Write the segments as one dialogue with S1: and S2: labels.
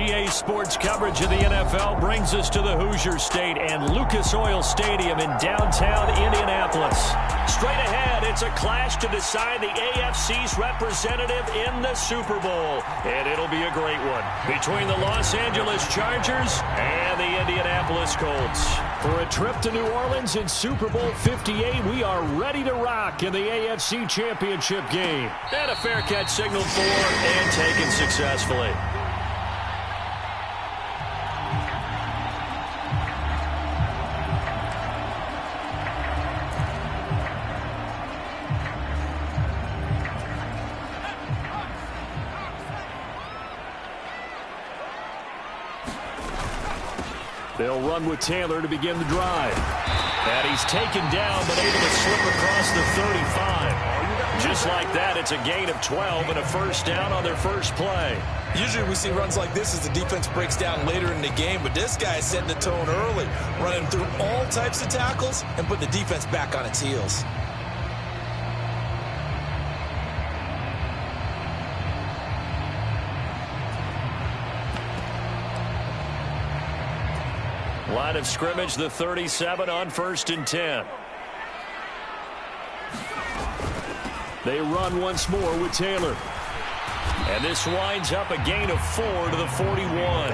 S1: EA Sports coverage of the NFL brings us to the Hoosier State and Lucas Oil Stadium in downtown Indianapolis. Straight ahead, it's a clash to decide the AFC's representative in the Super Bowl. And it'll be a great one between the Los Angeles Chargers and the Indianapolis Colts. For a trip to New Orleans in Super Bowl 58, we are ready to rock in the AFC Championship game. And a fair catch signaled for and taken successfully. They'll run with Taylor to begin the drive. And he's taken down, but able to slip across the 35. Just like that, it's a gain of 12 and a first down on their first play.
S2: Usually we see runs like this as the defense breaks down later in the game, but this guy is setting the tone early, running through all types of tackles and putting the defense back on its heels.
S1: Line of scrimmage, the 37 on 1st and 10. They run once more with Taylor. And this winds up a gain of 4 to the 41.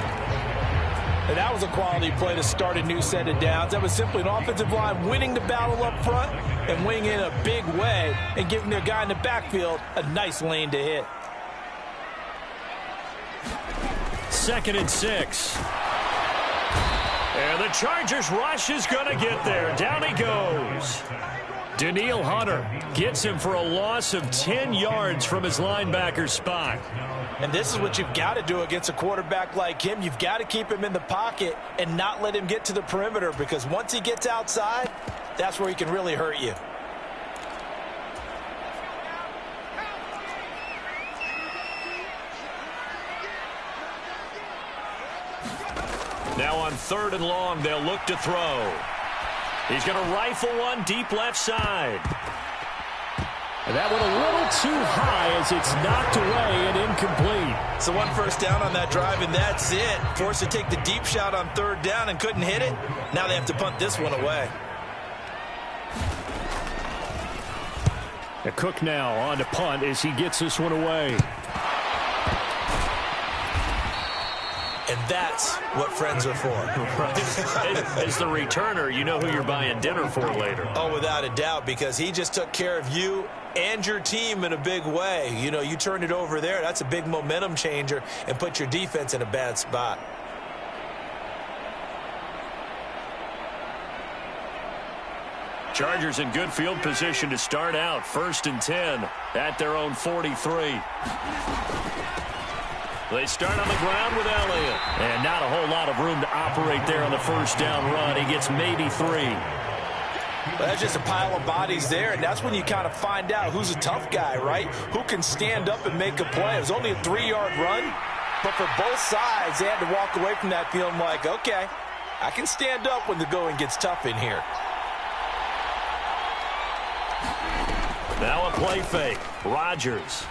S2: And that was a quality play to start a new set of downs. That was simply an offensive line winning the battle up front and winning in a big way and giving their guy in the backfield a nice lane to hit.
S1: 2nd and 6. And the Chargers rush is going to get there. Down he goes. Danielle Hunter gets him for a loss of 10 yards from his linebacker spot.
S2: And this is what you've got to do against a quarterback like him. You've got to keep him in the pocket and not let him get to the perimeter, because once he gets outside, that's where he can really hurt you.
S1: Now on 3rd and long, they'll look to throw. He's going to rifle one deep left side. And that one a little too high as it's knocked away and incomplete.
S2: So one first down on that drive, and that's it. Forced to take the deep shot on 3rd down and couldn't hit it. Now they have to punt this one away.
S1: A Cook now on to punt as he gets this one away.
S2: And that's what friends are for.
S1: Right. As the returner, you know who you're buying dinner for later.
S2: Oh, without a doubt, because he just took care of you and your team in a big way. You know, you turned it over there. That's a big momentum changer and put your defense in a bad spot.
S1: Chargers in good field position to start out. 1st and 10 at their own 43. They start on the ground with Elliott. And not a whole lot of room to operate there on the first down run. He gets maybe 3.
S2: Well, that's just a pile of bodies there, and that's when you kind of find out who's a tough guy, right? Who can stand up and make a play. It was only a 3-yard run, but for both sides, they had to walk away from that feeling like, okay, I can stand up when the going gets tough in here.
S1: Now a play fake. Rodgers.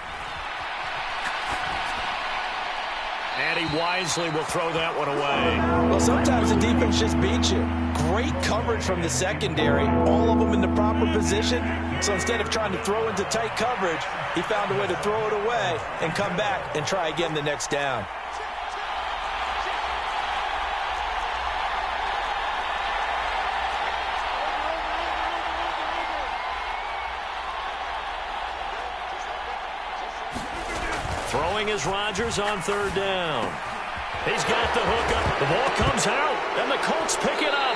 S1: And he wisely will throw that one away.
S2: Well, sometimes the defense just beats you. Great coverage from the secondary. All of them in the proper position. So instead of trying to throw into tight coverage, he found a way to throw it away and come back and try again the next down.
S1: Throwing is Rodgers on 3rd down. He's got the hook up. The ball comes out, and the Colts pick it up.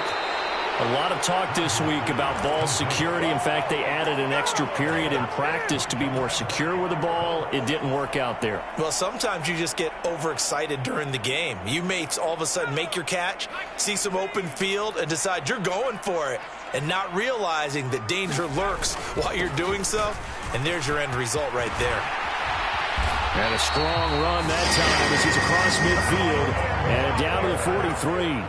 S1: A lot of talk this week about ball security. In fact, they added an extra period in practice to be more secure with the ball. It didn't work out there.
S2: Well, sometimes you just get overexcited during the game. You may all of a sudden make your catch, see some open field, and decide you're going for it, and not realizing that danger lurks while you're doing so. And there's your end result right there.
S1: And a strong run that time as he's across midfield and down to the 43.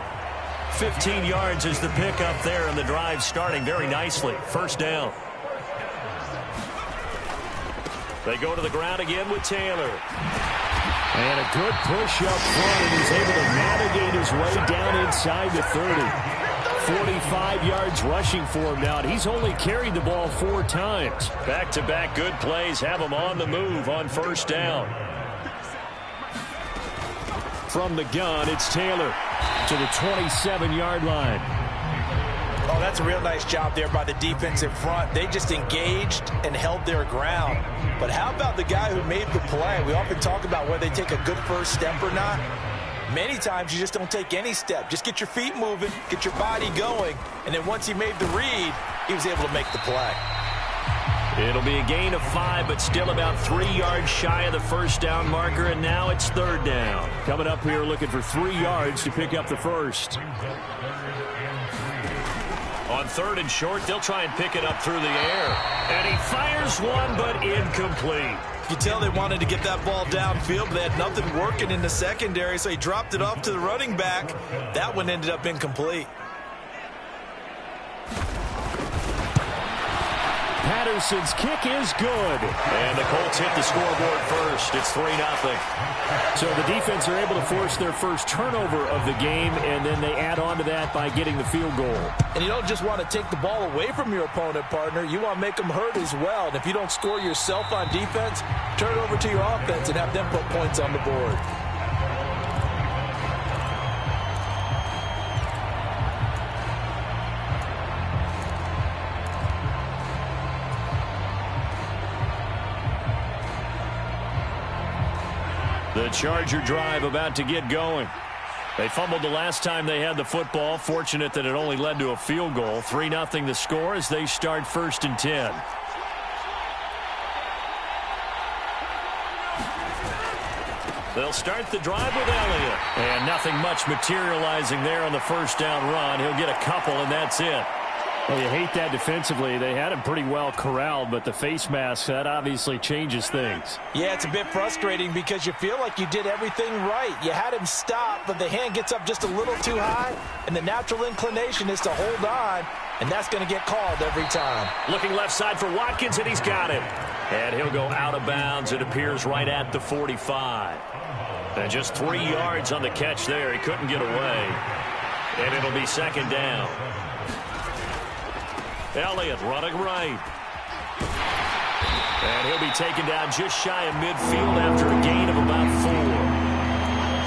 S1: 15 yards is the pickup there, and the drive starting very nicely. 1st down. They go to the ground again with Taylor. And a good push up front, and he's able to navigate his way down inside the 30. 45 yards rushing for him now, and he's only carried the ball 4 times. Back-to-back good plays have him on the move on first down. From the gun, it's Taylor to the 27-yard line.
S2: Oh, that's a real nice job there by the defense in front. They just engaged and held their ground. But how about the guy who made the play? We often talk about whether they take a good first step or not. Many times you just don't take any step. Just get your feet moving, get your body going, and then once he made the read, he was able to make the play.
S1: It'll be a gain of 5, but still about 3 yards shy of the first down marker, and now it's third down. Coming up here looking for 3 yards to pick up the first. On third and short, they'll try and pick it up through the air. And he fires one, but incomplete.
S2: You tell they wanted to get that ball downfield, but they had nothing working in the secondary, so he dropped it off to the running back. That one ended up incomplete.
S1: Patterson's kick is good. And the Colts hit the scoreboard first. It's 3-0. So the defense are able to force their first turnover of the game, and then they add on to that by getting the field goal.
S2: And you don't just want to take the ball away from your opponent, partner. You want to make them hurt as well. And if you don't score yourself on defense, turn it over to your offense and have them put points on the board.
S1: The Charger drive about to get going. They fumbled the last time they had the football. Fortunate that it only led to a field goal. 3-0 the score as they start first and 10. They'll start the drive with Elliott. And nothing much materializing there on the first down run. He'll get a couple, and that's it. Well, you hate that defensively. They had him pretty well corralled, but the face mask, that obviously changes things.
S2: Yeah, it's a bit frustrating because you feel like you did everything right. You had him stop, but the hand gets up just a little too high, and the natural inclination is to hold on, and that's going to get called every time.
S1: Looking left side for Watkins, and he's got him. And he'll go out of bounds. It appears right at the 45. And just 3 yards on the catch there. He couldn't get away. And it'll be second down. Elliott running right. And he'll be taken down just shy of midfield after a gain of about 4.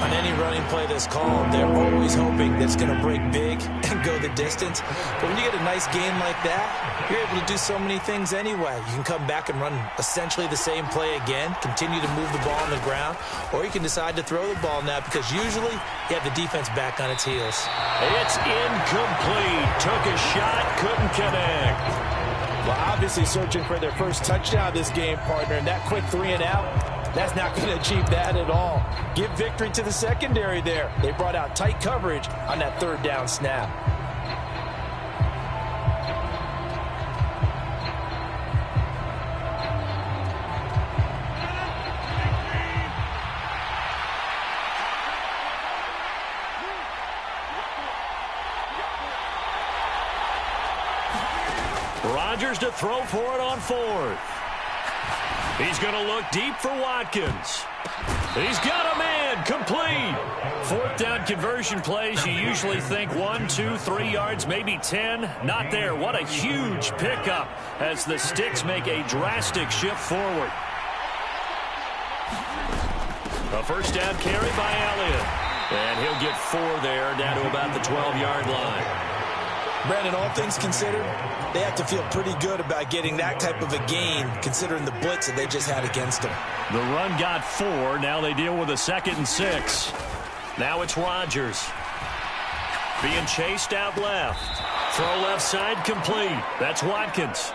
S2: On any running play that's called, they're always hoping that it's going to break big and go the distance. But when you get a nice gain like that, you're able to do so many things anyway. You can come back and run essentially the same play again, continue to move the ball on the ground, or you can decide to throw the ball now because usually you have the defense back on its heels.
S1: It's incomplete. Took a shot, couldn't connect.
S2: Well, obviously searching for their first touchdown this game, partner, and that quick 3 and out, that's not going to achieve that at all. Give victory to the secondary there. They brought out tight coverage on that third down snap.
S1: Rodgers to throw for it on fourth. He's going to look deep for Watkins. He's got a man, complete. Fourth down conversion plays, you usually think 1, 2, 3 yards, maybe 10. Not there. What a huge pickup as the Sticks make a drastic shift forward. A first down carry by Elliott. And he'll get 4 there, down to about the 12-yard line.
S2: Brandon, all things considered, they have to feel pretty good about getting that type of a gain, considering the blitz that they just had against them.
S1: The run got 4. Now they deal with a 2nd and 6. Now it's Rodgers. Being chased out left. Throw left side complete. That's Watkins.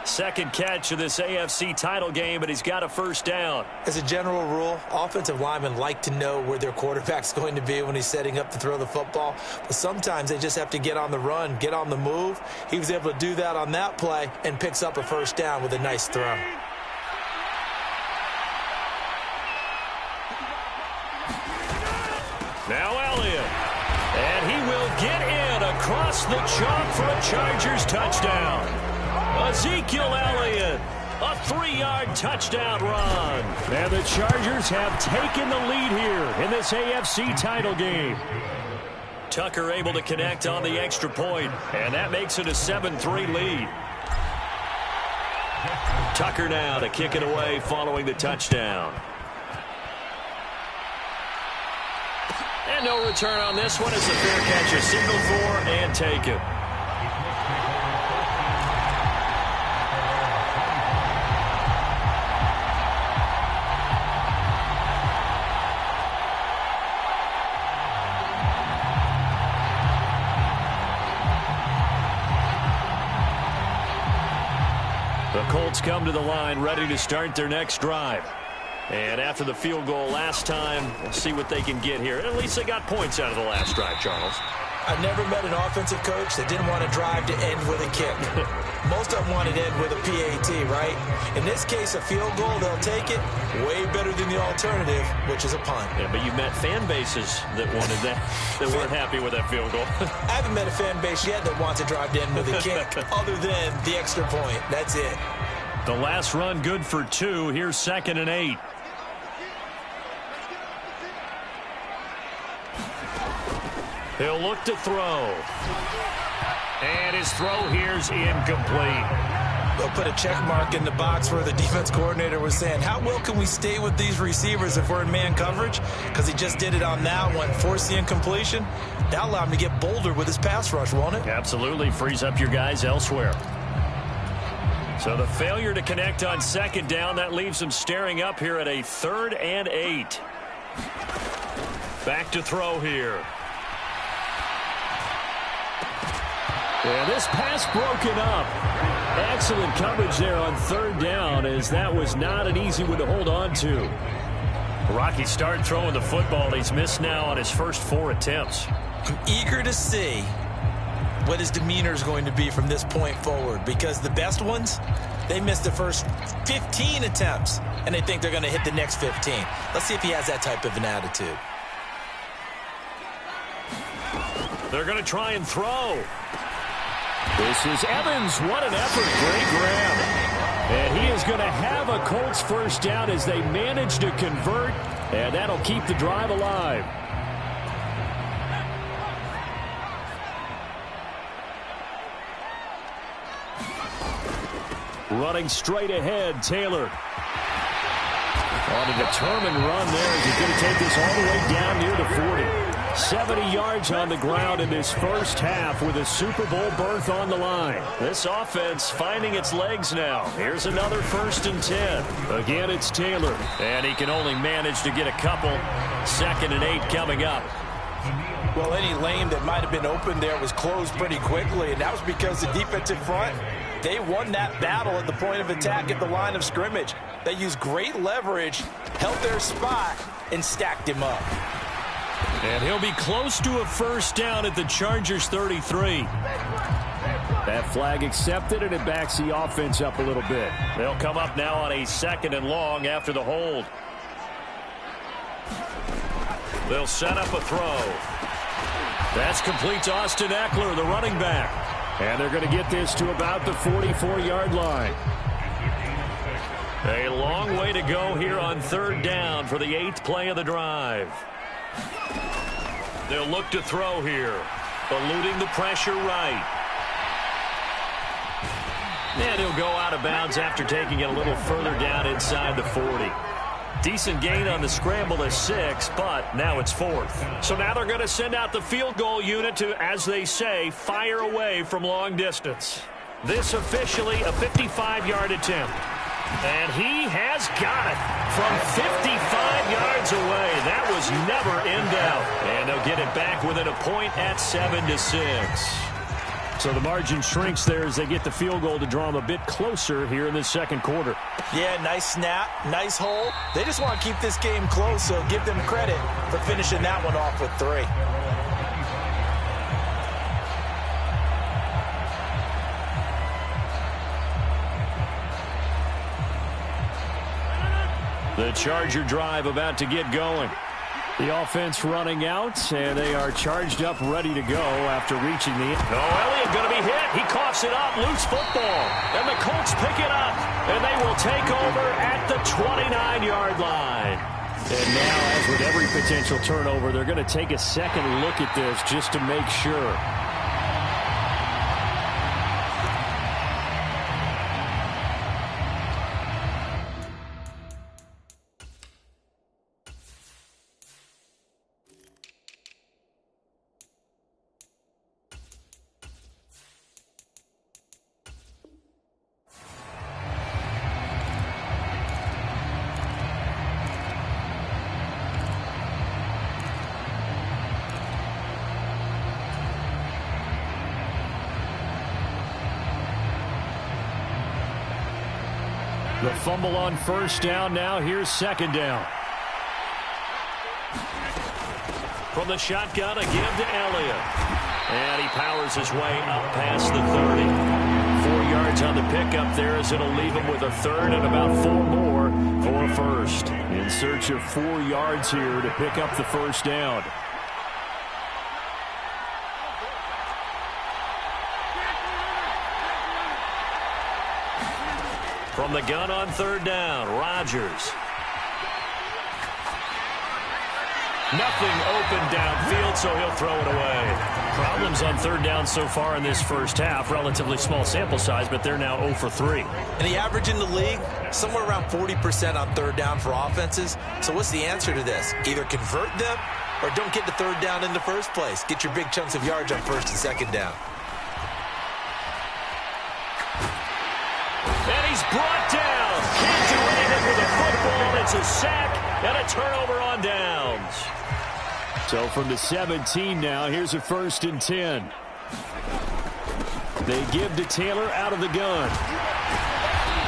S1: Second catch of this AFC title game, but he's got a first down.
S2: As a general rule, offensive linemen like to know where their quarterback's going to be when he's setting up to throw the football. But sometimes they just have to get on the run, get on the move. He was able to do that on that play and picks up a first down with a nice throw.
S1: Now Elliott. And he will get in across the chalk for a Chargers touchdown. Ezekiel Elliott A 3-yard touchdown run. And the Chargers have taken the lead here in this AFC title game. Tucker able to connect on the extra point, and that makes it a 7-3 lead. Tucker now to kick it away following the touchdown. And no return on this one as the fair catch is signaled for and taken. The Colts come to the line ready to start their next drive. And after the field goal last time, we'll see what they can get here. At least they got points out of the last drive, Charles.
S2: I've never met an offensive coach that didn't want to drive to end with a kick. Most of them wanted to end with a PAT, right? In this case, a field goal, they'll take it. Way better than the alternative, which is a punt.
S1: Yeah, but you met fan bases that wanted that, that weren't happy with that field goal.
S2: I haven't met a fan base yet that wants to drive to end with a kick, other than the extra point. That's it.
S1: The last run good for 2. Here's 2nd and 8. He'll look to throw. And his throw here's incomplete.
S2: They'll put a check mark in the box where the defense coordinator was saying, how well can we stay with these receivers if we're in man coverage? Because he just did it on that one, forced the incompletion. That'll allow him to get bolder with his pass rush, won't it?
S1: Absolutely. Frees up your guys elsewhere. So the failure to connect on 2nd down, that leaves them staring up here at a 3rd and 8. Back to throw here. And this pass broken up. Excellent coverage there on 3rd down, as that was not an easy one to hold on to. Rocky start throwing the football. He's missed now on his first 4 attempts.
S2: I'm eager to see what his demeanor is going to be from this point forward, because the best ones, they missed the first 15 attempts, and they think they're going to hit the next 15. Let's see if he has that type of an attitude.
S1: They're going to try and throw. This is Evans. What an effort. Great grab. And he is going to have a Colts first down as they manage to convert, and that'll keep the drive alive. Running straight ahead, Taylor. On a determined run there as he's going to take this all the way down near the 40. 70 yards on the ground in this first half with a Super Bowl berth on the line. This offense finding its legs now. Here's another 1st and 10. Again, it's Taylor. And he can only manage to get a couple. 2nd and 8 coming up.
S2: Well, any lane that might have been open there was closed pretty quickly, and that was because the defensive front, they won that battle at the point of attack at the line of scrimmage. They used great leverage, held their spot, and stacked him up.
S1: And he'll be close to a first down at the Chargers 33. That flag accepted, and it backs the offense up a little bit. They'll come up now on a 2nd and long after the hold. They'll set up a throw. That's complete to Austin Eckler, the running back. And they're going to get this to about the 44-yard line. A long way to go here on 3rd down for the 8th play of the drive. They'll look to throw here. Eluding the pressure right. And he'll go out of bounds after taking it a little further down inside the 40. Decent gain on the scramble to 6, but now it's 4th. So now they're going to send out the field goal unit to, as they say, fire away from long distance. This officially a 55-yard attempt. And he has got it from 55 yards away. That was never in doubt. And they'll get it back within a point at 7-6. So the margin shrinks there as they get the field goal to draw them a bit closer here in the 2nd quarter.
S2: Yeah, nice snap, nice hole. They just want to keep this game close, so give them credit for finishing that one off with 3.
S1: The Charger drive about to get going. The offense running out, and they are charged up, ready to go after reaching the end. Oh, Elliott going to be hit. He coughs it up. Loose football. And the Colts pick it up, and they will take over at the 29-yard line. And now, as with every potential turnover, they're going to take a second look at this just to make sure. The fumble on first down. Now here's second down. From the shotgun, a give to Elliott. And he powers his way up past the 30. 4 yards on the pickup there as it'll leave him with a third and about 4 more for a first. In search of 4 yards here to pick up the first down. From the gun on third down, Rodgers. Nothing open downfield, so he'll throw it away. Problems on third down so far in this first half. Relatively small sample size, but they're now 0 for 3.
S2: And the average in the league, somewhere around 40% on third down for offenses. So what's the answer to this? Either convert them or don't get to third down in the first place. Get your big chunks of yards on first and second down.
S1: And he's brought down. Can't do anything with a football. It's a sack and a turnover on downs. So from the 17 now, here's a 1st and 10. They give to Taylor out of the gun.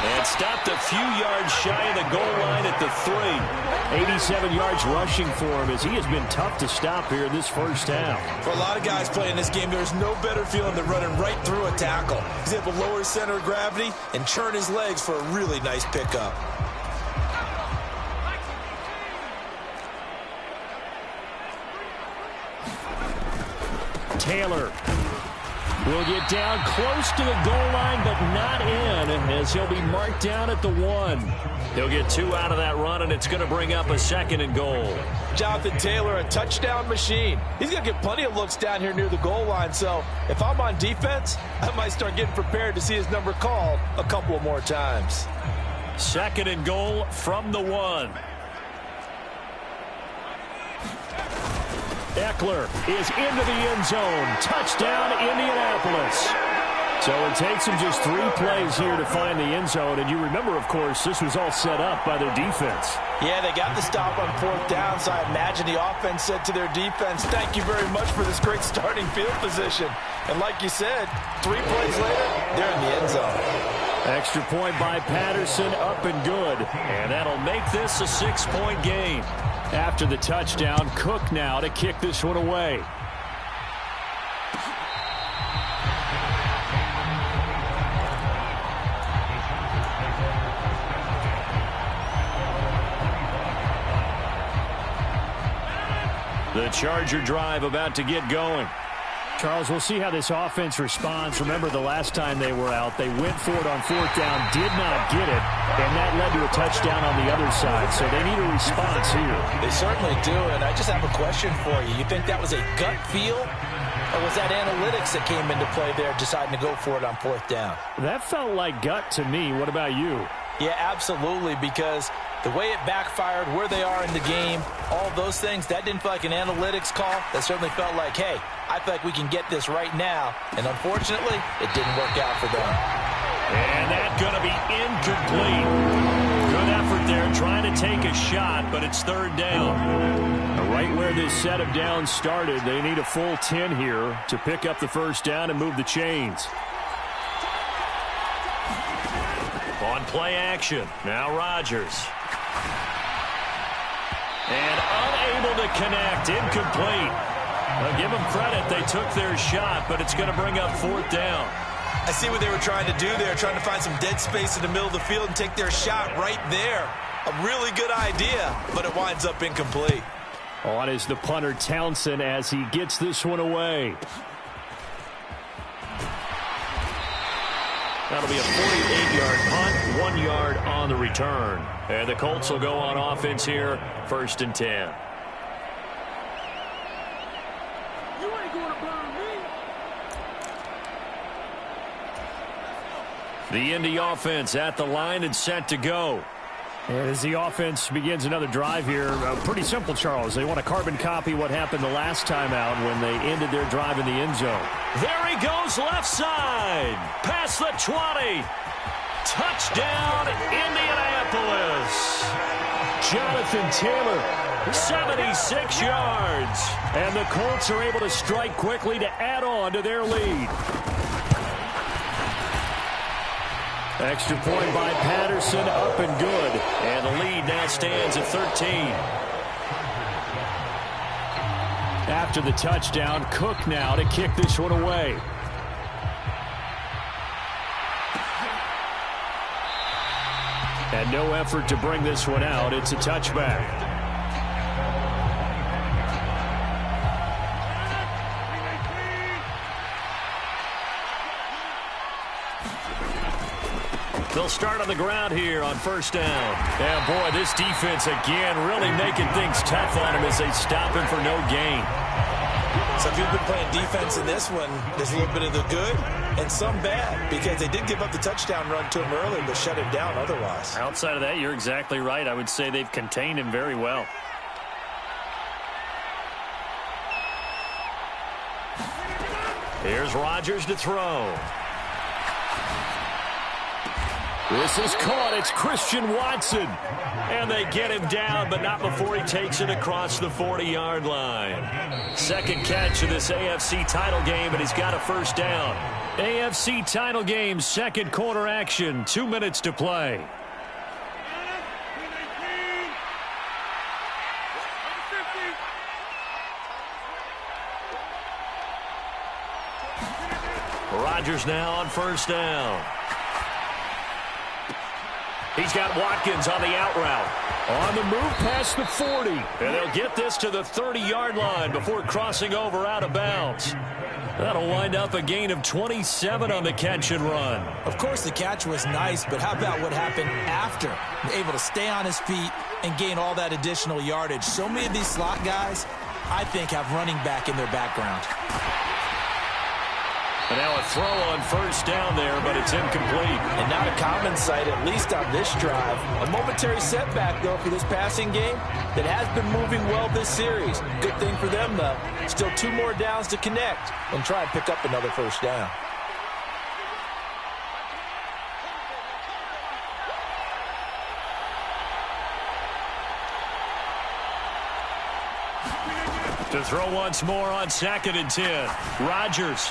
S1: And stopped a few yards shy of the goal line at the 3. 87 yards rushing for him as he has been tough to stop here in this first half.
S2: For a lot of guys playing this game, there's no better feeling than running right through a tackle. He's able to lower his center of gravity and churn his legs for a really nice pickup.
S1: Taylor will get down close to the goal line, but not in, as he'll be marked down at the 1. He'll get 2 out of that run, and it's going to bring up a 2nd and goal.
S2: Jonathan Taylor, a touchdown machine. He's going to get plenty of looks down here near the goal line, so if I'm on defense, I might start getting prepared to see his number called a couple of more times.
S1: 2nd and goal from the 1. Eckler is into the end zone. Touchdown, Indianapolis. So it takes them just 3 plays here to find the end zone. And you remember, of course, this was all set up by their defense.
S2: Yeah, they got the stop on 4th down, so I imagine the offense said to their defense, thank you very much for this great starting field position. And like you said, 3 plays later, they're in the end zone.
S1: Extra point by Patterson, up and good. And that'll make this a 6-point game. After the touchdown, Cook now to kick this one away. The Charger drive about to get going. Charles, we'll see how this offense responds. Remember, the last time they were out, they went for it on 4th down, did not get it, and that led to a touchdown on the other side. So they need a response here.
S2: They certainly do, and I just have a question for you. You think that was a gut feel, or was that analytics that came into play there deciding to go for it on 4th down?
S1: That felt like gut to me. What about you?
S2: Yeah, absolutely, because the way it backfired, where they are in the game, all those things, that didn't feel like an analytics call. That certainly felt like, hey, I feel like we can get this right now. And unfortunately, it didn't work out for them.
S1: And that's going to be incomplete. Good effort there trying to take a shot, but it's 3rd down. Right where this set of downs started, they need a full 10 here to pick up the first down and move the chains. On play action, now Rodgers. And unable to connect, incomplete. Well, give them credit, they took their shot, but it's going to bring up 4th down.
S2: I see what they were trying to do there, trying to find some dead space in the middle of the field and take their shot right there. A really good idea, but it winds up incomplete.
S1: On is the punter Townsend as he gets this one away. That'll be a 48-yard punt, 1 yard on the return. And the Colts will go on offense here, 1st and 10. The Indy offense at the line and set to go. And as the offense begins another drive here, pretty simple, Charles. They want to carbon copy what happened the last time out when they ended their drive in the end zone. There he goes, left side. Past the 20. Touchdown, Indianapolis. Jonathan Taylor, 76 yards. And the Colts are able to strike quickly to add on to their lead. Extra point by Patterson, up and good. And the lead now stands at 13. After the touchdown, Cook now to kick this one away. And no effort to bring this one out. It's a touchback. They'll start on the ground here on 1st down. And, boy, this defense, again, really making things tough on him as they stop him for no gain.
S2: So if you've been playing defense in this one, there's a little bit of the good and some bad, because they did give up the touchdown run to him early but shut him down otherwise.
S1: Outside of that, you're exactly right. I would say they've contained him very well. Here's Rodgers to throw. This is caught. It's Christian Watson. And they get him down, but not before he takes it across the 40-yard line. Second catch of this AFC title game, and he's got a 1st down. AFC title game, 2nd quarter action. 2 minutes to play. Rodgers now on 1st down. He's got Watkins on the out route. On the move past the 40. And they'll get this to the 30-yard line before crossing over out of bounds. That'll wind up a gain of 27 on the catch and run.
S3: Of course, the catch was nice, but how about what happened after? Able to stay on his feet and gain all that additional yardage. So many of these slot guys, I think, have running back in their background.
S1: And now a throw on 1st down there, but it's incomplete.
S2: And not a common sight, at least on this drive. A momentary setback, though, for this passing game that has been moving well this series. Good thing for them, though. Still 2 more downs to connect and try and pick up another 1st down.
S1: To throw once more on 2nd and 10. Rodgers.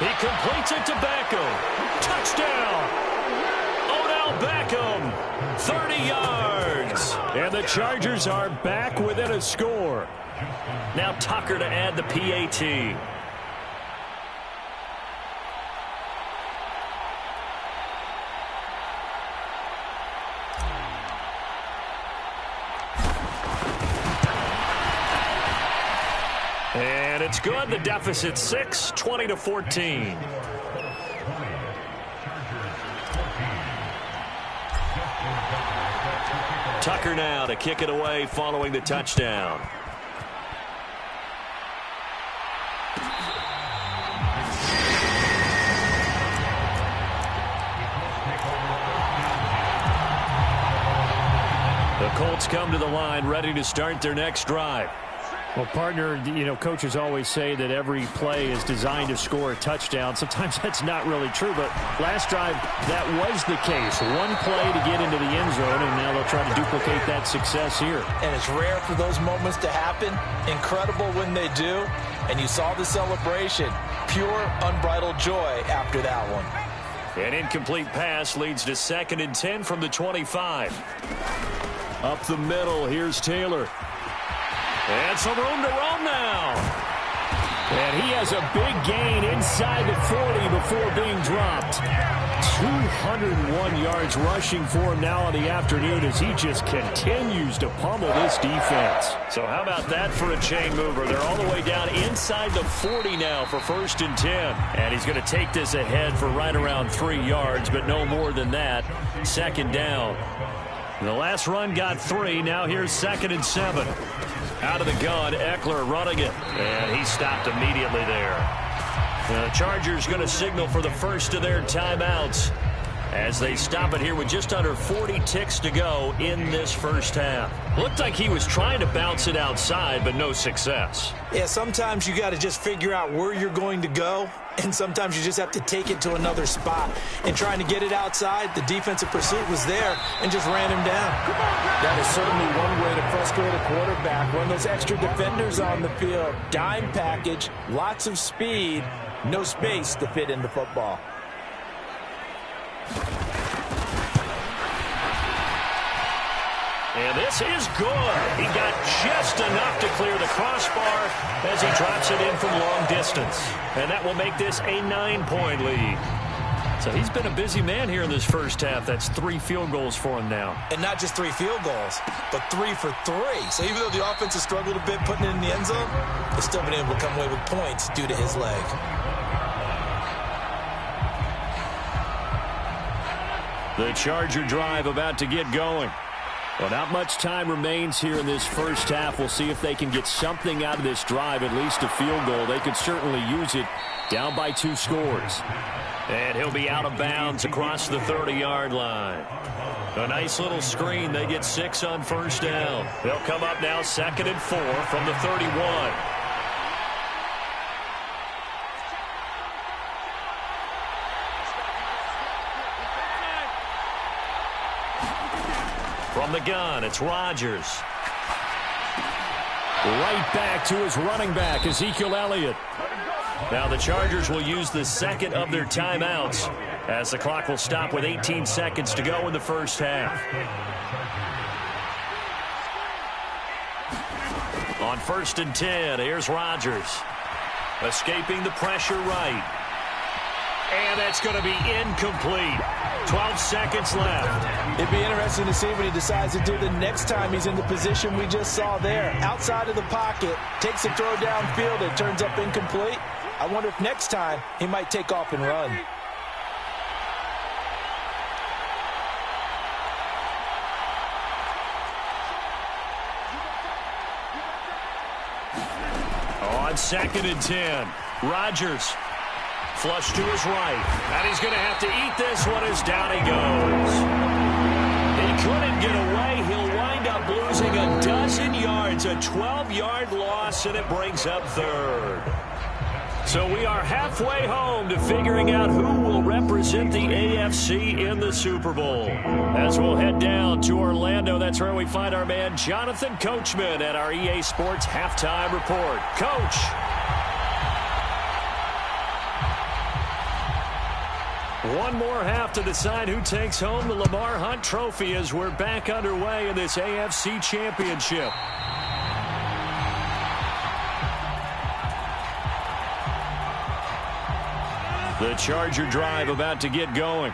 S1: He completes it to Beckham. Touchdown! Odell Beckham, 30 yards. And the Chargers are back within a score. Now Tucker to add the PAT. And it's good. The deficit 6, 20-14. Tucker now to kick it away following the touchdown. The Colts come to the line ready to start their next drive. Well, partner, you know, coaches always say that every play is designed to score a touchdown. Sometimes that's not really true, but last drive, that was the case. One play to get into the end zone, and now they'll try to duplicate that success here.
S3: And it's rare for those moments to happen. Incredible when they do. And you saw the celebration. Pure, unbridled joy after that one.
S1: An incomplete pass leads to 2nd and 10 from the 25. Up the middle, here's Taylor. And some room to roam now. And he has a big gain inside the 40 before being dropped. 201 yards rushing for him now in the afternoon as he just continues to pummel this defense. So how about that for a chain mover? They're all the way down inside the 40 now for 1st and 10. And he's going to take this ahead for right around 3 yards, but no more than that. 2nd down. The last run got 3. Now here's 2nd and 7. Out of the gun, Eckler running it. And he stopped immediately there. The Chargers going to signal for the first of their timeouts as they stop it here with just under 40 ticks to go in this first half. Looked like he was trying to bounce it outside, but no success.
S3: Yeah, sometimes you got to just figure out where you're going to go, and sometimes you just have to take it to another spot. And trying to get it outside, the defensive pursuit was there and just ran him down.
S2: That is certainly one way to frustrate a quarterback. Run those extra defenders on the field. Dime package, lots of speed, no space to fit in the football.
S1: And this is good. He got just enough to clear the crossbar as he drops it in from long distance. And that will make this a 9-point lead. So he's been a busy man here in this first half. That's 3 field goals for him now.
S3: And not just 3 field goals, but 3 for 3. So even though the offense has struggled a bit putting it in the end zone, they've still been able to come away with points due to his leg.
S1: The Charger drive about to get going. Well, not much time remains here in this first half. We'll see if they can get something out of this drive, at least a field goal. They could certainly use it down by 2 scores. And he'll be out of bounds across the 30-yard line. A nice little screen. They get 6 on 1st down. They'll come up now 2nd and 4 from the 31. From the gun, it's Rodgers. Right back to his running back, Ezekiel Elliott. Now the Chargers will use the 2nd of their timeouts as the clock will stop with 18 seconds to go in the first half. On 1st and 10, here's Rodgers. Escaping the pressure right. And that's going to be incomplete. 12 seconds left.
S2: It'd be interesting to see what he decides to do the next time he's in the position we just saw there. Outside of the pocket, takes a throw downfield, it turns up incomplete. I wonder if next time he might take off and run.
S1: On 2nd and 10, Rodgers. Flush to his right. And he's going to have to eat this one as down he goes. He couldn't get away. He'll wind up losing a dozen yards. A 12-yard loss, and it brings up 3rd. So we are halfway home to figuring out who will represent the AFC in the Super Bowl. As we'll head down to Orlando, that's where we find our man Jonathan Coachman at our EA Sports Halftime Report. Coach. One more half to decide who takes home the Lamar Hunt Trophy as we're back underway in this AFC Championship. The Charger drive about to get going.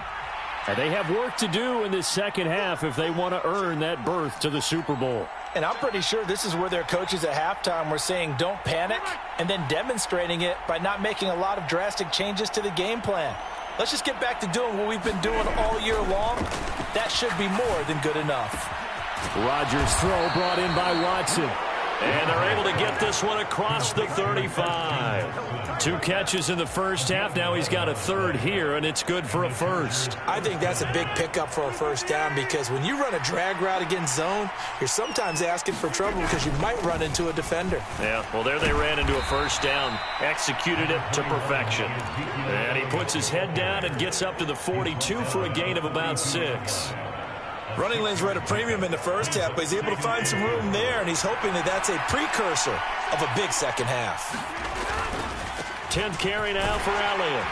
S1: And they have work to do in this second half if they want to earn that berth to the Super Bowl.
S2: And I'm pretty sure this is where their coaches at halftime were saying don't panic, and then demonstrating it by not making a lot of drastic changes to the game plan. Let's just get back to doing what we've been doing all year long. That should be more than good enough.
S1: Rodgers' throw brought in by Watson. And they're able to get this one across the 35. 2 catches in the first half. Now he's got a 3rd here, and it's good for a 1st.
S3: I think that's a big pickup for a 1st down because when you run a drag route against zone, you're sometimes asking for trouble because you might run into a defender.
S1: Yeah, well, there they ran into a 1st down. Executed it to perfection. And he puts his head down and gets up to the 42 for a gain of about 6.
S3: Running lanes were at a premium in the first half, but he's able to find some room there, and he's hoping that that's a precursor of a big second half.
S1: 10th carry now for Elliott.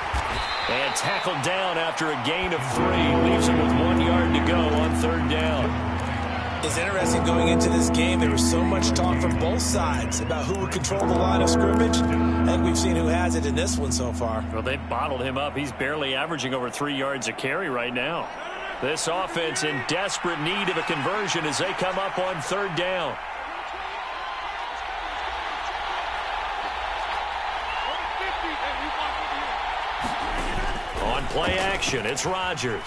S1: And tackled down after a gain of 3. Leaves him with 1 yard to go on 3rd down.
S3: It's interesting going into this game. There was so much talk from both sides about who would control the line of scrimmage. I think we've seen who has it in this one so far.
S1: Well, they bottled him up. He's barely averaging over 3 yards a carry right now. This offense in desperate need of a conversion as they come up on 3rd down. On play action, it's Rodgers.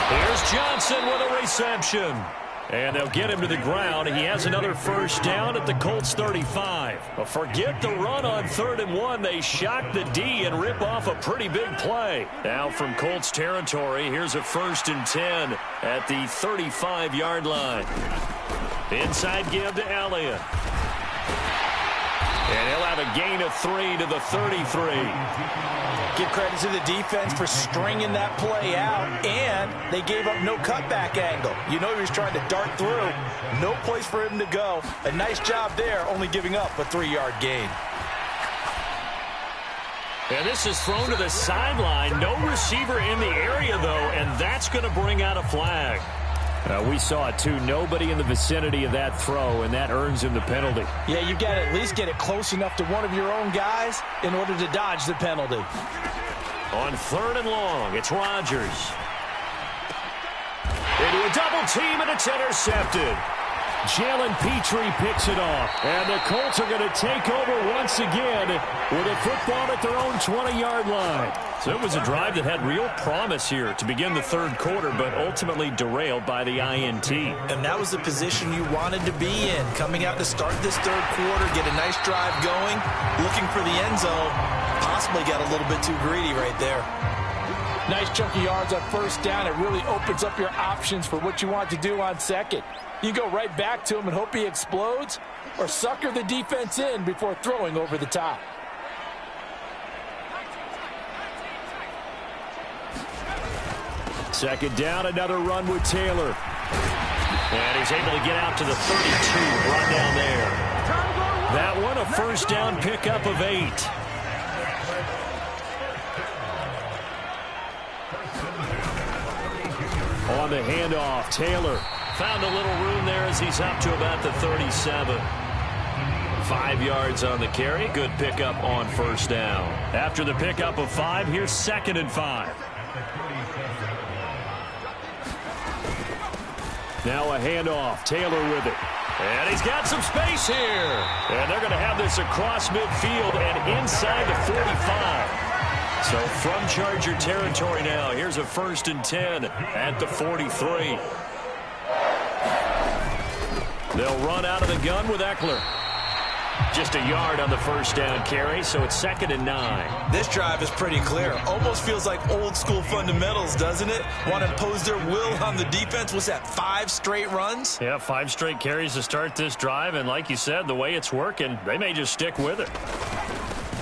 S1: Here's Johnson with a reception. And they'll get him to the ground. He has another 1st down at the Colts 35. But forget the run on 3rd and 1. They shock the D and rip off a pretty big play. Now from Colts territory, here's a 1st and 10 at the 35-yard line. Inside give to Elliott. And he'll have a gain of 3 to the 33.
S3: Give credit to the defense for stringing that play out, and they gave up no cutback angle. You know he was trying to dart through. No place for him to go. A nice job there, only giving up a 3-yard gain.
S1: And this is thrown to the sideline. No receiver in the area, though, and that's going to bring out a flag. We saw it, too. Nobody in the vicinity of that throw, and that earns him the penalty.
S3: Yeah, you've got to at least get it close enough to one of your own guys in order to dodge the penalty.
S1: On 3rd and long, it's Rodgers. Into a double team, and it's intercepted. Jalen Petrie picks it off. And the Colts are going to take over once again with a football at their own 20-yard line. So it was a drive that had real promise here to begin the 3rd quarter, but ultimately derailed by the INT.
S3: And that was the position you wanted to be in. Coming out to start this 3rd quarter, get a nice drive going, looking for the end zone. Possibly got a little bit too greedy right there. Nice chunky yards on 1st down. It really opens up your options for what you want to do on 2nd. You go right back to him and hope he explodes, or sucker the defense in before throwing over the top.
S1: Second down, another run with Taylor. And he's able to get out to the 32, run down there. That one, a 1st down pickup of 8. On the handoff, Taylor found a little room there as he's up to about the 37. 5 yards on the carry. Good pickup on 1st down. After the pickup of 5, here's 2nd and 5. Now a handoff. Taylor with it. And he's got some space here. And they're going to have this across midfield and inside the 45. So from Charger territory now, here's a 1st and 10 at the 43. They'll run out of the gun with Eckler. Just a yard on the 1st down carry, so it's 2nd and 9.
S3: This drive is pretty clear. Almost feels like old school fundamentals, doesn't it? Want to impose their will on the defense. What's that, 5 straight runs?
S1: Yeah, 5 straight carries to start this drive, and like you said, the way it's working, they may just stick with it.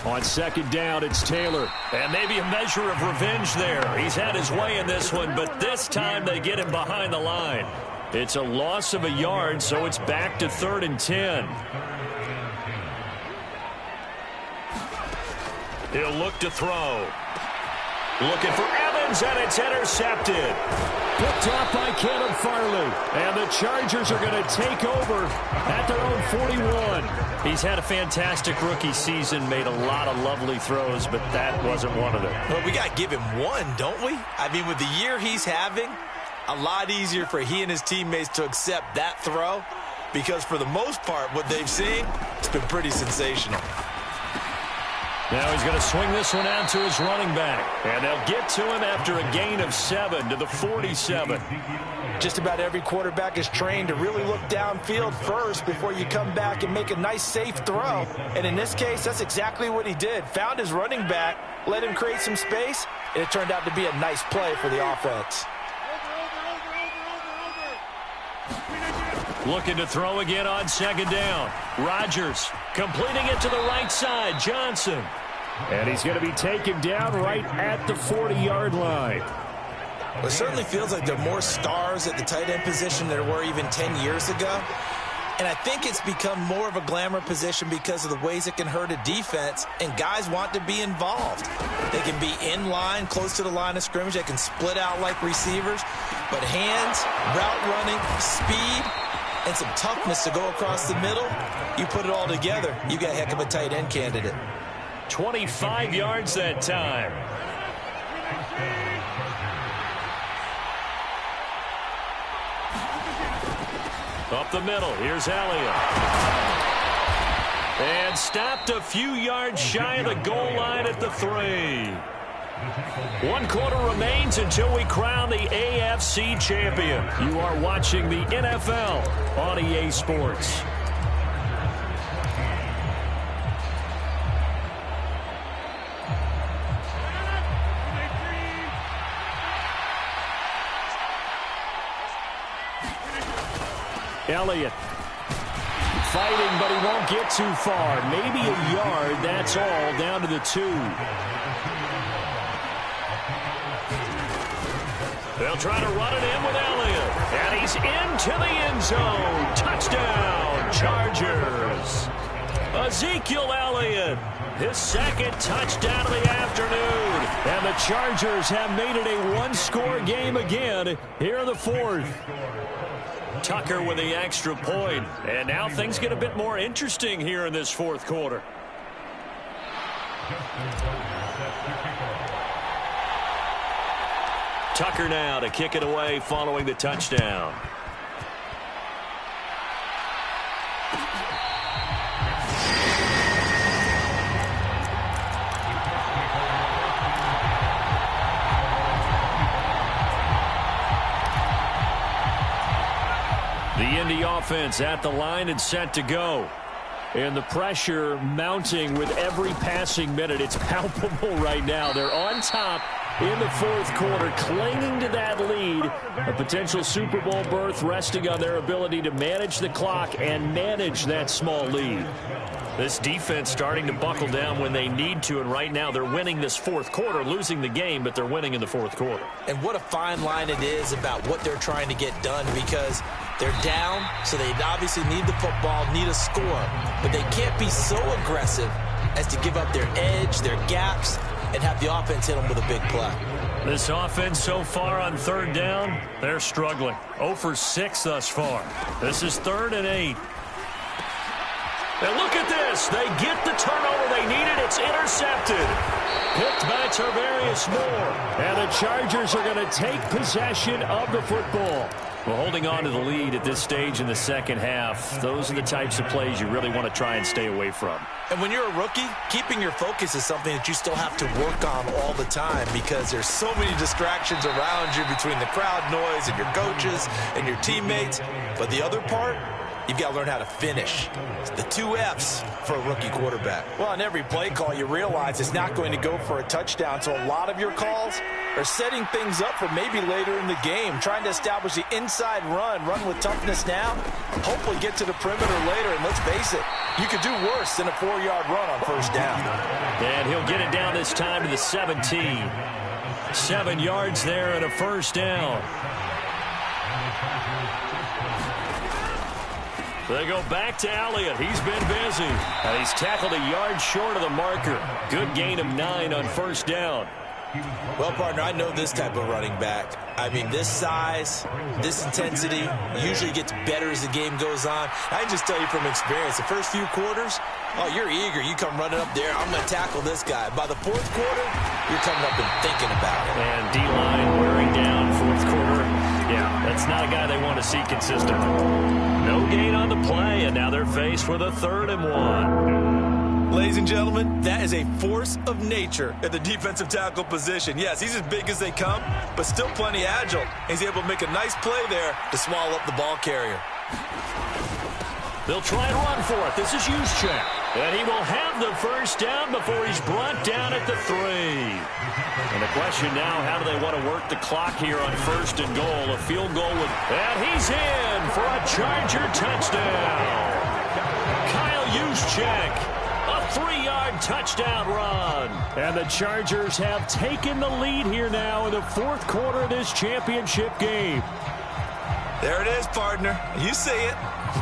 S1: On 2nd down, it's Taylor. And maybe a measure of revenge there. He's had his way in this one, but this time they get him behind the line. It's a loss of a yard, so it's back to 3rd and 10. He'll look to throw. Looking for Evans, and it's intercepted. Picked off by Caleb Farley. And the Chargers are going to take over at their own 41. He's had a fantastic rookie season, made a lot of lovely throws, but that wasn't one of them.
S3: Well, we got to give him one, don't we? I mean, with the year he's having, a lot easier for he and his teammates to accept that throw, because for the most part, what they've seen, it's been pretty sensational.
S1: Now he's going to swing this one out to his running back. And they'll get to him after a gain of 7 to the 47.
S3: Just about every quarterback is trained to really look downfield first before you come back and make a nice, safe throw. And in this case, that's exactly what he did. Found his running back, let him create some space, and it turned out to be a nice play for the offense.
S1: Looking to throw again on 2nd down. Rodgers completing it to the right side. Johnson. And he's going to be taken down right at the 40-yard line.
S3: Well, it certainly feels like there are more stars at the tight end position than there were even 10 years ago. And I think it's become more of a glamour position because of the ways it can hurt a defense, and guys want to be involved. They can be in line, close to the line of scrimmage. They can split out like receivers. But hands, route running, speed, and some toughness to go across the middle, you put it all together, you got a heck of a tight end candidate.
S1: 25 yards that time. Up the middle, here's Elliott. And stopped a few yards shy of the goal line at the 3. 1 quarter remains until we crown the AFC champion. You are watching the NFL on EA Sports. Elliott fighting, but he won't get too far. Maybe a yard, that's all, down to the 2. They'll try to run it in with Elliott. And he's into the end zone. Touchdown, Chargers. Ezekiel Elliott, his second touchdown of the afternoon. And the Chargers have made it a one-score game again here in the 4th. Tucker with the extra point. And now things get a bit more interesting here in this 4th quarter. Tucker now to kick it away following the touchdown. The Indy offense at the line and set to go. And the pressure mounting with every passing minute. It's palpable right now. They're on top in the 4th quarter, clinging to that lead. A potential Super Bowl berth resting on their ability to manage the clock and manage that small lead. This defense starting to buckle down when they need to, and right now they're winning this 4th quarter, losing the game, but they're winning in the 4th quarter.
S3: And what a fine line it is about what they're trying to get done, because they're down, so they obviously need the football, need a score, but they can't be so aggressive as to give up their edge, their gaps, and have the offense hit them with a big play.
S1: This offense so far on 3rd down, they're struggling. 0 for 6 thus far. This is 3rd and 8. And look at this. They get the turnover they needed. It's intercepted. Picked by Tarvarius Moore. And the Chargers are going to take possession of the football. Well, holding on to the lead at this stage in the 2nd half, those are the types of plays you really want to try and stay away from.
S3: And when you're a rookie, keeping your focus is something that you still have to work on all the time, because there's so many distractions around you between the crowd noise and your coaches and your teammates. But the other part, you've got to learn how to finish. It's the 2 F's for a rookie quarterback.
S2: Well, on every play call, you realize it's not going to go for a touchdown. So a lot of your calls are setting things up for maybe later in the game, trying to establish the inside run with toughness now, hopefully get to the perimeter later. And let's face it, you could do worse than a 4-yard run on 1st down.
S1: And he'll get it down this time to the 17. 7 yards there and a 1st down. They go back to Elliott. He's been busy. And he's tackled a yard short of the marker. Good gain of 9 on 1st down.
S3: Well, partner, I know this type of running back. I mean, this size, this intensity usually gets better as the game goes on. I can just tell you from experience, the first few quarters, oh, you're eager. You come running up there, I'm going to tackle this guy. By the 4th quarter, you're coming up and thinking about it.
S1: And D-line wearing down 4th quarter. Yeah, that's not a guy they want to see consistently. No gain on the play, and now they're faced with a 3rd and 1.
S3: Ladies and gentlemen, that is a force of nature at the defensive tackle position. Yes, he's as big as they come, but still plenty agile. He's able to make a nice play there to swallow up the ball carrier.
S1: They'll try and run for it. This is Juszczyk. And he will have the 1st down before he's brought down at the 3. And the question now, how do they want to work the clock here on 1st and goal? A field goal with... And he's in for a Charger touchdown. Kyle Juszczyk. A 3-yard touchdown run. And the Chargers have taken the lead here now in the 4th quarter of this championship game.
S3: There it is, partner. You see it.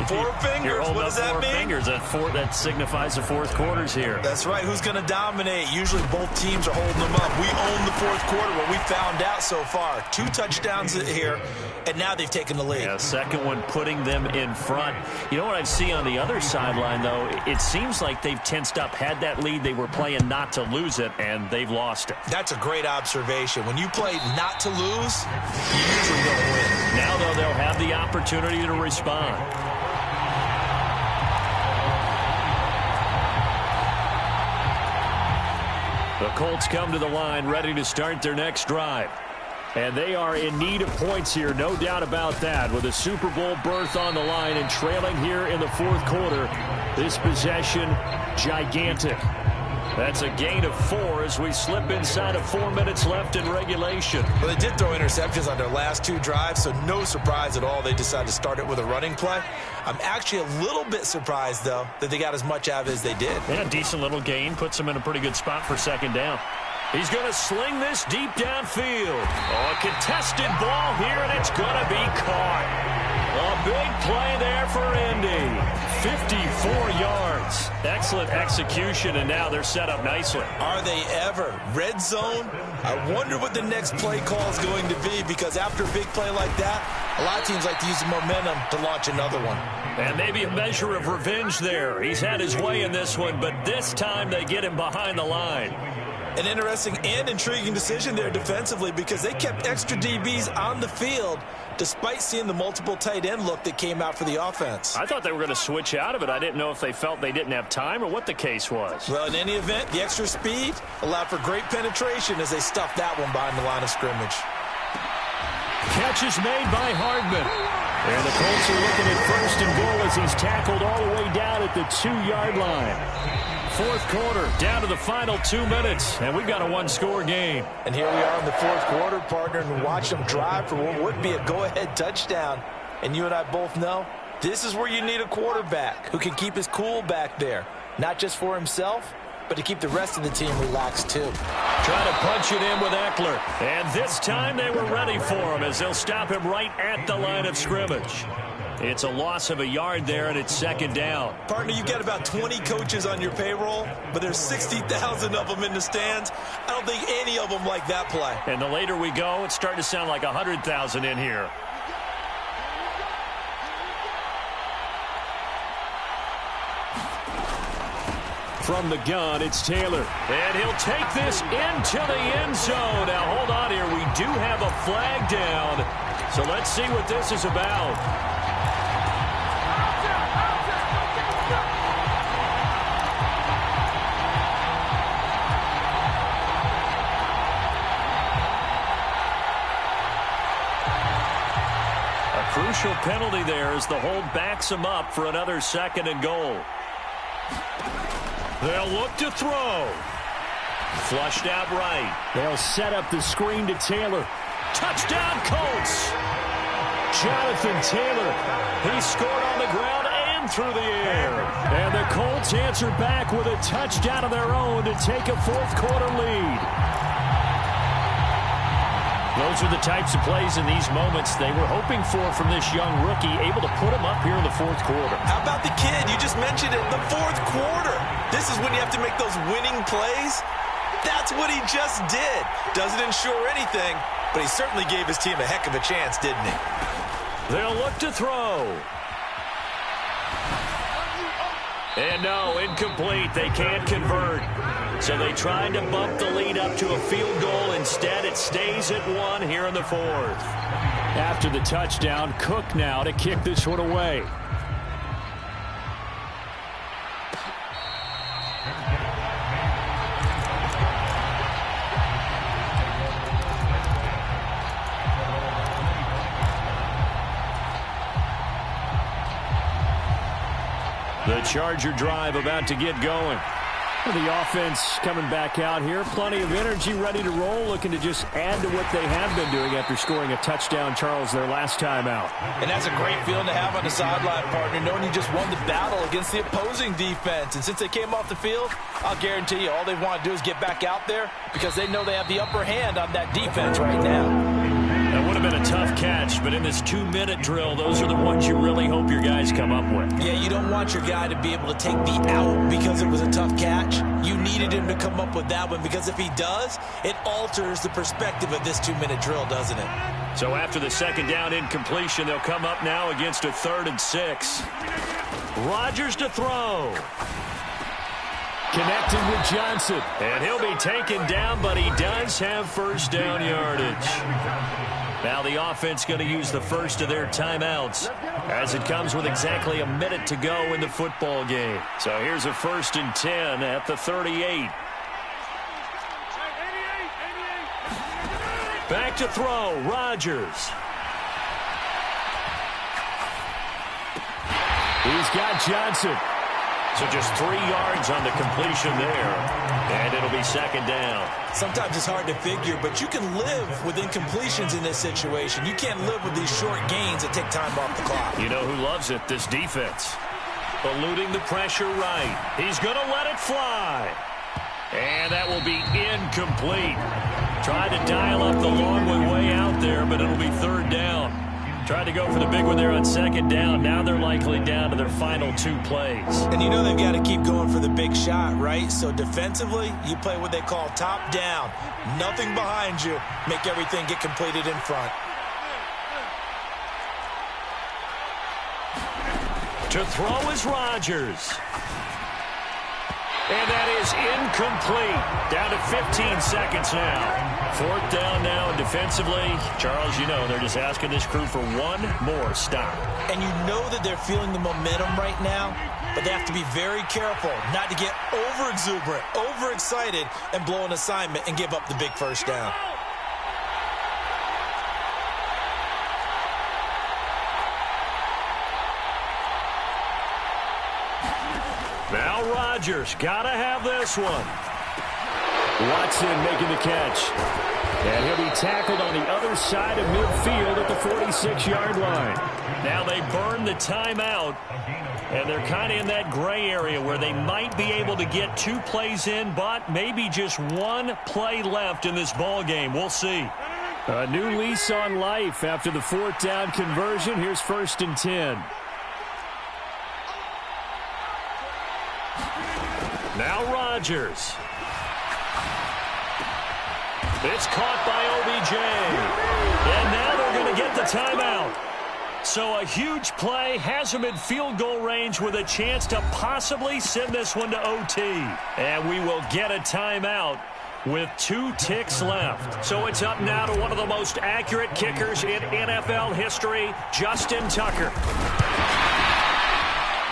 S3: 4 fingers. What does that mean?
S1: 4 fingers. That signifies the fourth quarter's here.
S3: That's right. Who's going to dominate? Usually both teams are holding them up. We own the fourth quarter. What we found out so far. 2 touchdowns here, and now they've taken the lead.
S1: Yeah, second one putting them in front. You know what I see on the other sideline, though? It seems like they've tensed up, had that lead. They were playing not to lose it, and they've lost it.
S3: That's a great observation. When you play not to lose, you usually don't win.
S1: Now, though, they'll have the opportunity to respond. The Colts come to the line, ready to start their next drive. And they are in need of points here, no doubt about that. With a Super Bowl berth on the line and trailing here in the fourth quarter, this possession, gigantic. That's a gain of 4 as we slip inside of 4 minutes left in regulation.
S3: Well, they did throw interceptions on their last 2 drives, so no surprise at all they decided to start it with a running play. I'm actually a little bit surprised, though, that they got as much out of it as they did.
S1: Yeah, decent little gain. Puts them in a pretty good spot for second down. He's going to sling this deep downfield. Oh, a contested ball here, and it's going to be caught. A big play there for Indy. 54 yards. Excellent execution, and now they're set up nicely.
S3: Are they ever? Red zone? I wonder what the next play call is going to be, because after a big play like that, a lot of teams like to use the momentum to launch another one.
S1: And maybe a measure of revenge there. He's had his way in this one, but this time they get him behind the line.
S3: An interesting and intriguing decision there defensively, because they kept extra DBs on the field despite seeing the multiple tight end look that came out for the offense.
S1: I thought they were going to switch out of it. I didn't know if they felt they didn't have time or what the case was.
S3: Well, in any event, the extra speed allowed for great penetration as they stuffed that one behind the line of scrimmage.
S1: Catch is made by Hardman. And the Colts are looking at first and goal as he's tackled all the way down at the 2-yard line. Fourth quarter, down to the final 2 minutes, and we've got a 1-score game.
S3: And here we are in the fourth quarter, partner, and watch them drive for what would be a go-ahead touchdown. And you and I both know this is where you need a quarterback who can keep his cool back there, not just for himself, but to keep the rest of the team relaxed too.
S1: Trying to punch it in with Eckler. And this time they were ready for him as they'll stop him right at the line of scrimmage. It's a loss of a yard there, and it's second down.
S3: Partner, you got about 20 coaches on your payroll, but there's 60,000 of them in the stands. I don't think any of them like that play.
S1: And the later we go, it's starting to sound like 100,000 in here. From the gun, it's Taylor. And he'll take this into the end zone. Now, hold on here. We do have a flag down. So let's see what this is about. Crucial penalty there as the hold backs him up for another second and goal. They'll look to throw. Flushed out right. They'll set up the screen to Taylor. Touchdown Colts. Jonathan Taylor. He scored on the ground and through the air. And the Colts answer back with a touchdown of their own to take a fourth quarter lead. Those are the types of plays in these moments they were hoping for from this young rookie, able to put him up here in the fourth quarter.
S3: How about the kid? You just mentioned it, the fourth quarter. This is when you have to make those winning plays. That's what he just did. Doesn't ensure anything, but he certainly gave his team a heck of a chance, didn't he?
S1: They'll look to throw. And no, incomplete. They can't convert. So they tried to bump the lead up to a field goal. Instead, it stays at 1 here in the fourth. After the touchdown, Cook now to kick this one away. The Charger drive about to get going. The offense coming back out here. Plenty of energy, ready to roll, looking to just add to what they have been doing after scoring a touchdown, Charles, their last time out.
S3: And that's a great feeling to have on the sideline, partner, knowing you just won the battle against the opposing defense. And since they came off the field, I'll guarantee you all they want to do is get back out there because they know they have the upper hand on that defense right now.
S1: That would have have been a tough catch, but in this 2-minute drill, those are the ones you really hope your guys come up with.
S3: Yeah, you don't want your guy to be able to take the out because it was a tough catch. You needed him to come up with that one, because if he does, it alters the perspective of this 2-minute drill, doesn't it?
S1: So after the second down incompletion, they'll come up now against a 3rd and 6. Rodgers to throw. Connected with Johnson. And he'll be taken down, but he does have first down yardage. Now the offense going to use the first of their timeouts as it comes with exactly a minute to go in the football game. So here's a 1st and 10 at the 38. Back to throw, Rodgers. He's got Johnson. So just 3 yards on the completion there, and it'll be second down.
S3: Sometimes it's hard to figure, but you can live with incompletions in this situation. You can't live with these short gains that take time off the clock.
S1: You know who loves it? This defense. Eluding the pressure right. He's going to let it fly. And that will be incomplete. Tried to dial up the long way out there, but it'll be 3rd down. Tried to go for the big one there on 2nd down. Now they're likely down to their final 2 plays.
S3: And you know they've got to keep going for the big shot, right? So defensively, you play what they call top down. Nothing behind you. Make everything get completed in front.
S1: To throw is Rodgers. And that is incomplete. Down to 15 seconds now. 4th down now, and defensively, Charles, you know, they're just asking this crew for one more stop.
S3: And you know that they're feeling the momentum right now, but they have to be very careful not to get over-exuberant, over-excited, and blow an assignment and give up the big first down.
S1: Now Rodgers, gotta have this one. Watson making the catch. And he'll be tackled on the other side of midfield at the 46-yard line. Now they burn the timeout, and they're kind of in that gray area where they might be able to get 2 plays in, but maybe just 1 play left in this ball game. We'll see. A new lease on life after the 4th down conversion. Here's 1st and 10. Now Rodgers. It's caught by OBJ. And now they're going to get the timeout. So a huge play has them in field goal range with a chance to possibly send this one to OT. And we will get a timeout with 2 ticks left. So it's up now to one of the most accurate kickers in NFL history, Justin Tucker.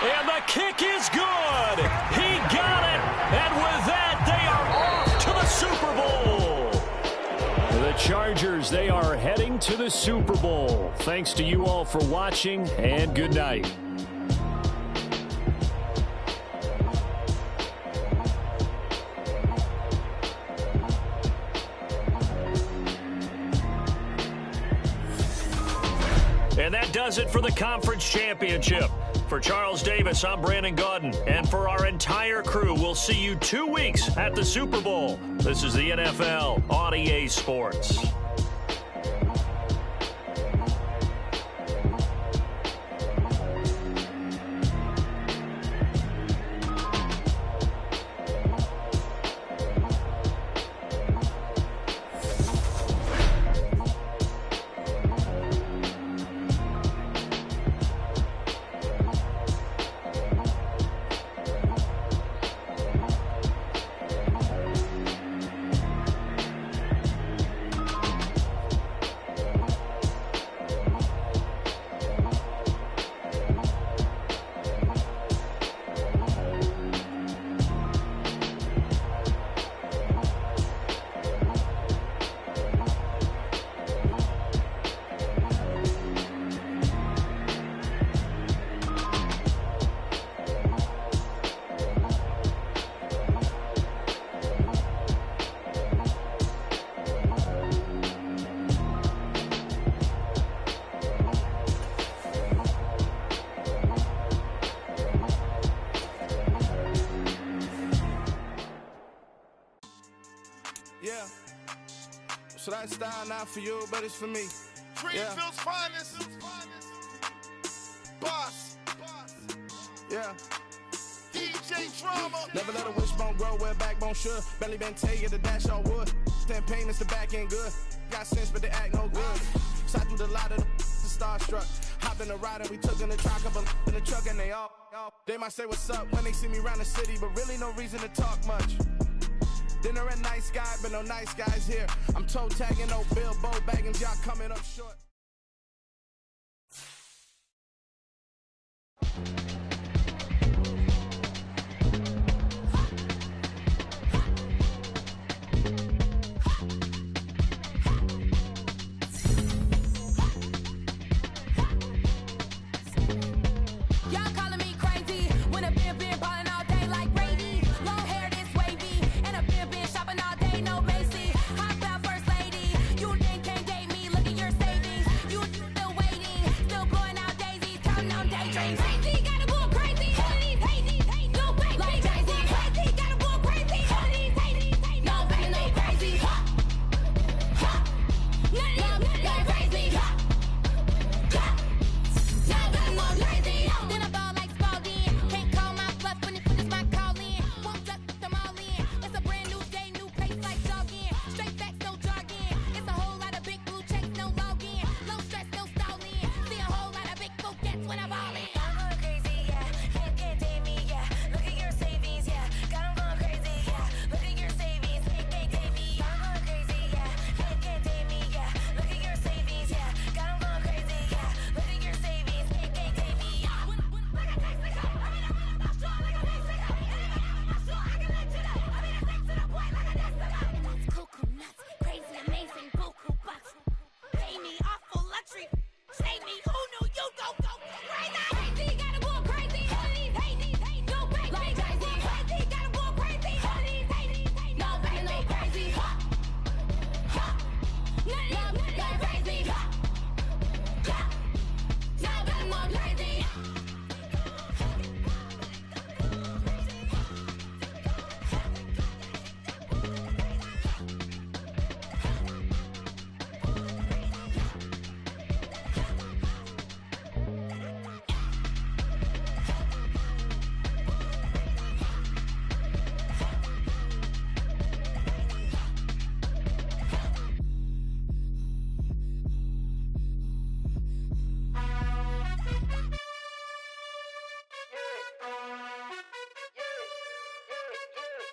S1: And the kick is good. He got it. And with that, they are off to the Super Bowl. The Chargers, they are heading to the Super Bowl. Thanks to you all for watching, and good night. And that does it for the conference championship. For Charles Davis, I'm Brandon Gaudin. And for our entire crew, we'll see you 2 weeks at the Super Bowl. This is the NFL on EA Sports.
S4: Yeah. So that style not for you, but it's for me. Greenfield's finest. Boss.
S5: Yeah.
S4: DJ Drama.
S5: Never let a wishbone grow where a backbone should. Belly been tell you the dash on wood. Then pain is the back end good. Got sense, but they act no good. Shot through the lot of the starstruck. Hop in the ride and we took in the truck up in the truck and they all. They might say what's up when they see me around the city, but really no reason to talk much. Dinner at Nice Guy, but no nice guys here. I'm toe tagging, no Bilbo Baggins, y'all coming up short.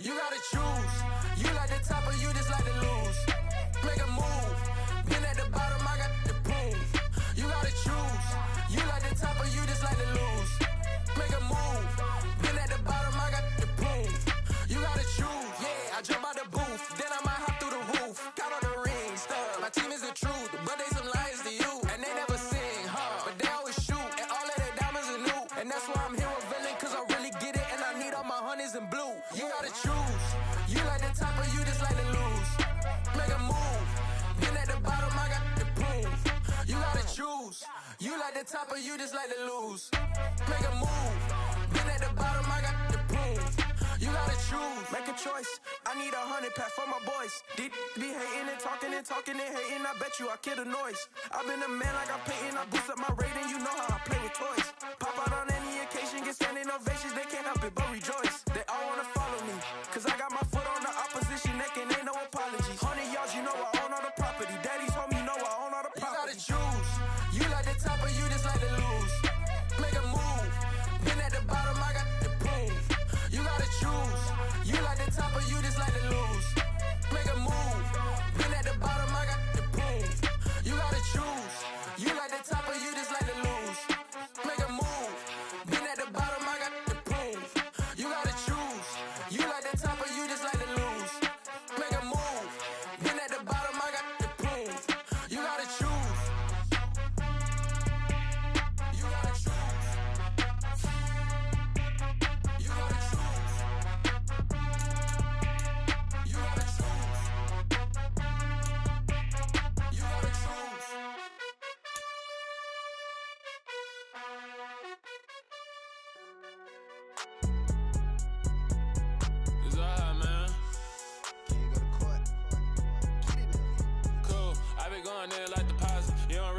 S6: You gotta choose. You like the top or you just like to lose. Make a move. Been at the bottom, I got the prove. You gotta choose. You like the top or you just like to lose. Make a move. Been at the bottom, I got the prove. You gotta choose. Yeah, I jump out the booth. Then I might hop through the roof. Got all the rings, stuff. My team is the truth, but they some liars to you. And they never sing, but they always shoot. And all of their diamonds are new. And that's why I'm here with villain, cause I really get it. And I need all my honeys in blue. You gotta choose. You like the top or you just like to lose. Make a move. Been at the bottom, I got the proof. You gotta choose. You like the top or you just like to lose. Make a move. Been at the bottom, I got the proof. You gotta choose. Make a choice. I need 100 pack for my boys. Be hating and talking and hating. I bet you I kill the noise. I've been a man like I'm painting. I boost up my rating. You know how I play with toys. Pop out on any occasion, get standing ovations. They can't help it but rejoice. They all wanna follow me, cause I got my foot on the opposition neck and ain't no apologies. 100 yards, you know I own all the property. Daddy's home, you know I own all the property. You gotta choose. You like the top or you just like to lose. Make a move. Been at the bottom, I got the proof. You gotta choose. You like the top or you just like to lose. Make a move. Been at the bottom, I got the proof. You gotta choose. You like the top or you just like to lose. Make a move. Been at the bottom, I got the proof. You gotta choose. You like the top or you just like to lose. Make a move. Been at the bottom, I got the proof. You gotta choose. You gotta choose. You gotta choose. You gotta choose. You gotta choose.
S7: It's alright, man.
S5: Can you go to court? Get it up.
S7: Cool. I been going there like deposit. You don't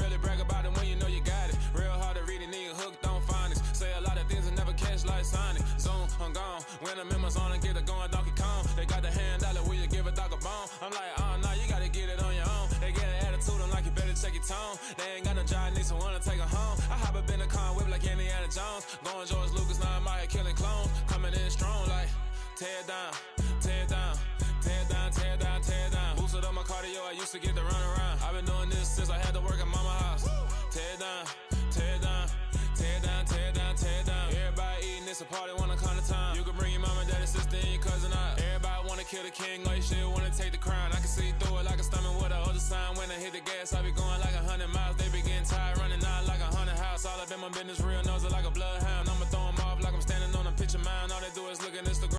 S7: They ain't got no job, need someone to take her home. I hop up in the car, whip like Indiana Jones. Going George Lucas, now I'm out here killing clones. Coming in strong like, tear down, tear down, tear down, tear down, tear down. Boosted up my cardio, I used to get to run around. I've been doing this since I had to work at mama house. Tear down, tear down, tear down, tear down, tear down. Everybody eating, it's a party, wanna come to time. You can bring your mama, daddy, sister, and your cousin out. Everybody wanna kill the king, or you shit wanna take the crown. I can see through it like a stomach with a other sign. When I hit the gas, I be going like 100 miles. They be getting tired, running out like a 100 house. All up in my business, real nose like a bloodhound. I'm